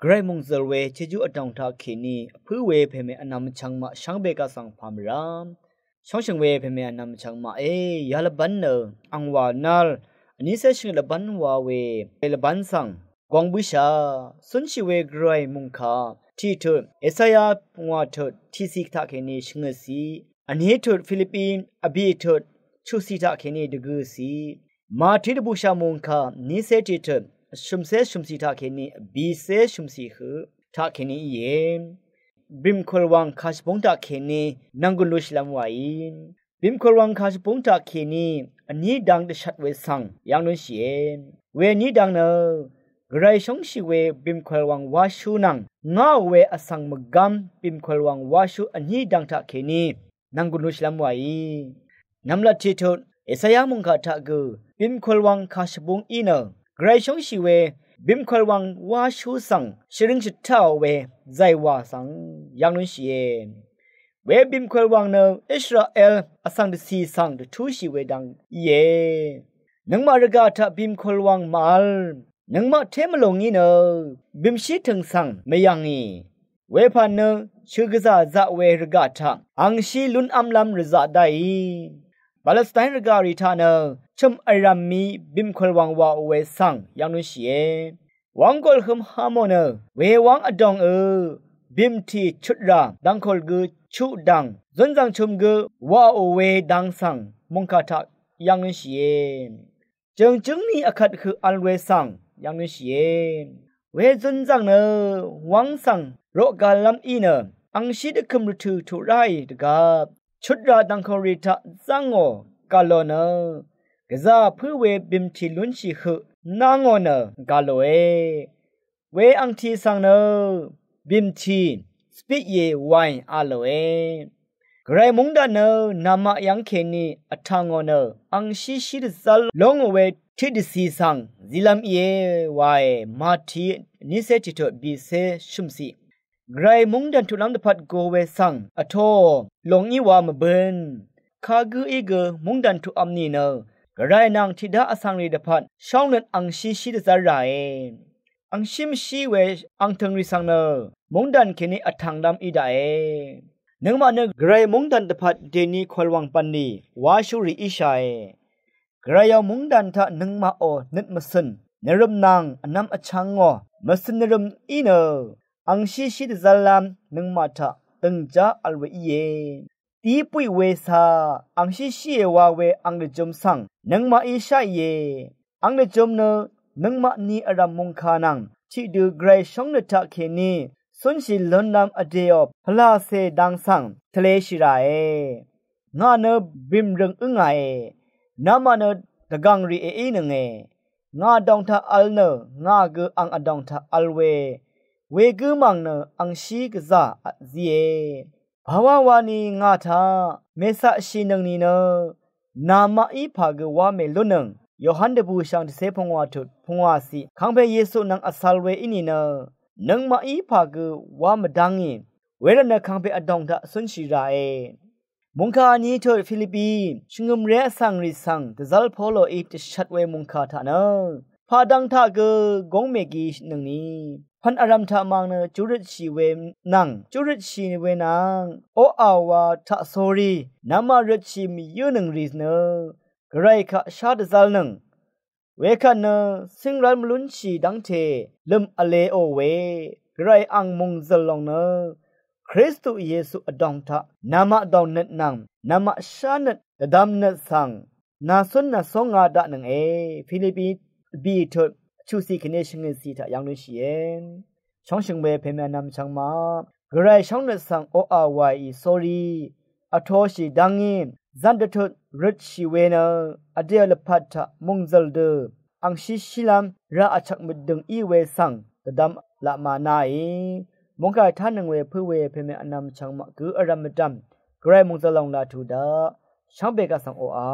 ไกรมงเซลเวเชจูอดองทาเคนีพื้เวเพเมอนามชังมาช่างเบกาสังพามรามช่องเชงเวเพเมอนามชังมาเอยาลบันเนออังวานัลอันนี้เซชิงลบันวาเวเอลบันสังกวางบุชาสุนชิเวไกรมุงคาที่เถิดเอสายาปงวาเถิดที่สิกทาเคนีชงสีอันนี้เถิดฟิลิปปินส์อบีเถิดชูสิทาเคนีดกูสีมาที่ดบุชามุงคานี้เซติเถิดชุมเซชุมสีทาเคนีบีเซชุมสีคือทาเคนีเยบิมคอลวังคาชปงทาเคนีนังกุลุชลามวายบิมคอลวังคาชปงทาเคนีอันนี้ดังเดชัดเวสังยังนุเชียเวนี้ดังเนอกระไรชงชีเวบิมคอลวังวาชูนังง้าเวอสังมกัมบิมคอลวังวาชูอันนี้ดังทาเคนีนังกุลุชลามวายนำละทิทุนเอสายามุงคาทากูบิมคอลวังคาชปงอีเนไกรชงชีเวบิมคอลวังวาชูสังชริงชิดเท่าเวใจวาสังยังนุชีเวบิมคอลวังเนอิสราเอลอสังเดซีสังเดทูชีเวดังเยนังมารกาทะบิมคอลวังมาลนังมาเทมลงงี้เนบิมชีถึงสังไม่ยังงี้เวพันเนชื่อกษาจะเวรกาทะอังชีลุนอัมลัมรจะได้ปาเลสไตน์รการิธานะชมอารามีบิมคอลวังวาเวสังยังนุเชียวังกอลคมฮามอนเววังอดองบิมทีชุดราดังคอลกูชุดังจนจังชมกูวาเวดังสังมุงคาทักยังนุเชียจึงนี้อคัดคืออัลเวสังยังนุเชียเวจนจังเนวังสังโรกาลัมอีเนอังชิดคุมรุทูทุไรดกับชุดราดังคอริทะซังโอกาโลเนกะซาพื้เวบิมทีลุนชิคืนางโอเนกาโลเวอังทีสังเนบิมทีสปิเยไวอาโลไกรมุงดาเนนามายังเคนีอัทางโอเนอังชิชิดซัลลงเวทิดซีสังซิลัมเยไวมาทีนิเซติโตบีเซชุมซีไกรมุงดันทุลัมดพัดโกเวสังอโทลงอีวามเบินคากูอีเกมุงดันทุอัมนีเนกระไรนางทิดาอสังรีดพัดช่องนั้นอังชีชิดซาไรอังชิมชีเวอังทึงริสังเนมุงดันเคนีอัทังดำอีไดนึงมาเนไกรมุงดันดพัดเดนีคอลวังปันนีวาชูริอิชัยไกรยามุงดันทะนึงมาโอนึดมาสนเนรมนางอนำอชังงอมาสนเนรมอีเนอังชีชิดซาลามนึงมาทะตึงจ้าอัลเวอีเยตีปุยเวซาอังชิเอวาเวอังเดจมสังนังมาอิชาเยอังเดจมเนนังมานีอรามมงคานังที่ดูไกรชงเนทะเคนีสุนชิลอนนามอเดียบพลาเซดังสังทะเลชิรางาเนบิมรึงอึงไงนามาเนตะกังรีเอนึงงาดองทะอัลเนงาเกอังอดองทะอัลเวกูมังเนอังชีกซาอะซีเอภาวาวานีงาทาเมสะชินึงนีเนนามาอีภาเกวาเมลุนึงโยฮันเดบูชังเซพงวาทุพงวาสีคังเปเยซูนังอสัลเวอินีเนนังมาอีภาเกวามดังอิเวรเนคังเปอดองทะสุนชิรามุงคานี้เถิดฟิลิปปีชงุมเรสังริสังตะซัลโพโลอีตชัดเวมุงคาทาเนพาดังทาเกกงเมกีนึงนี้พันอารามทามังเนจุริชีเวนังจุริชีเวนังโออาวาทะโซรีนามาริชีมียูนึงรีสเนกไรคะชาดซัลนึงเวคันเนสิงรัลมลุนชีดังเทลมอเลโอเวไกรอังมุงซลองเนคริสตุเยซูอดองทะนามาดองเนตนังนามาชาเนตดามเนสังนาสุนนาสงอาดะนังฟิลิปปีบีทชูซีคเนชงซีทะยังนุเชียนช่องชิงเวเพมนำชังมาไกรช่องเนสังโออาวายสอรีอโทชีดังอินซันเดทริชีเวเนอเดียลพัทะมุงซัลเดอังชิชิลัมราอชักมดึงอีเวสังตะดัมละมานายมงกายท่านหนึ่งเวเพื่อเวเพมอนำชังมาคืออารามดัมไกรมุงซะลองลาทูดาช่างเบกาสังโออา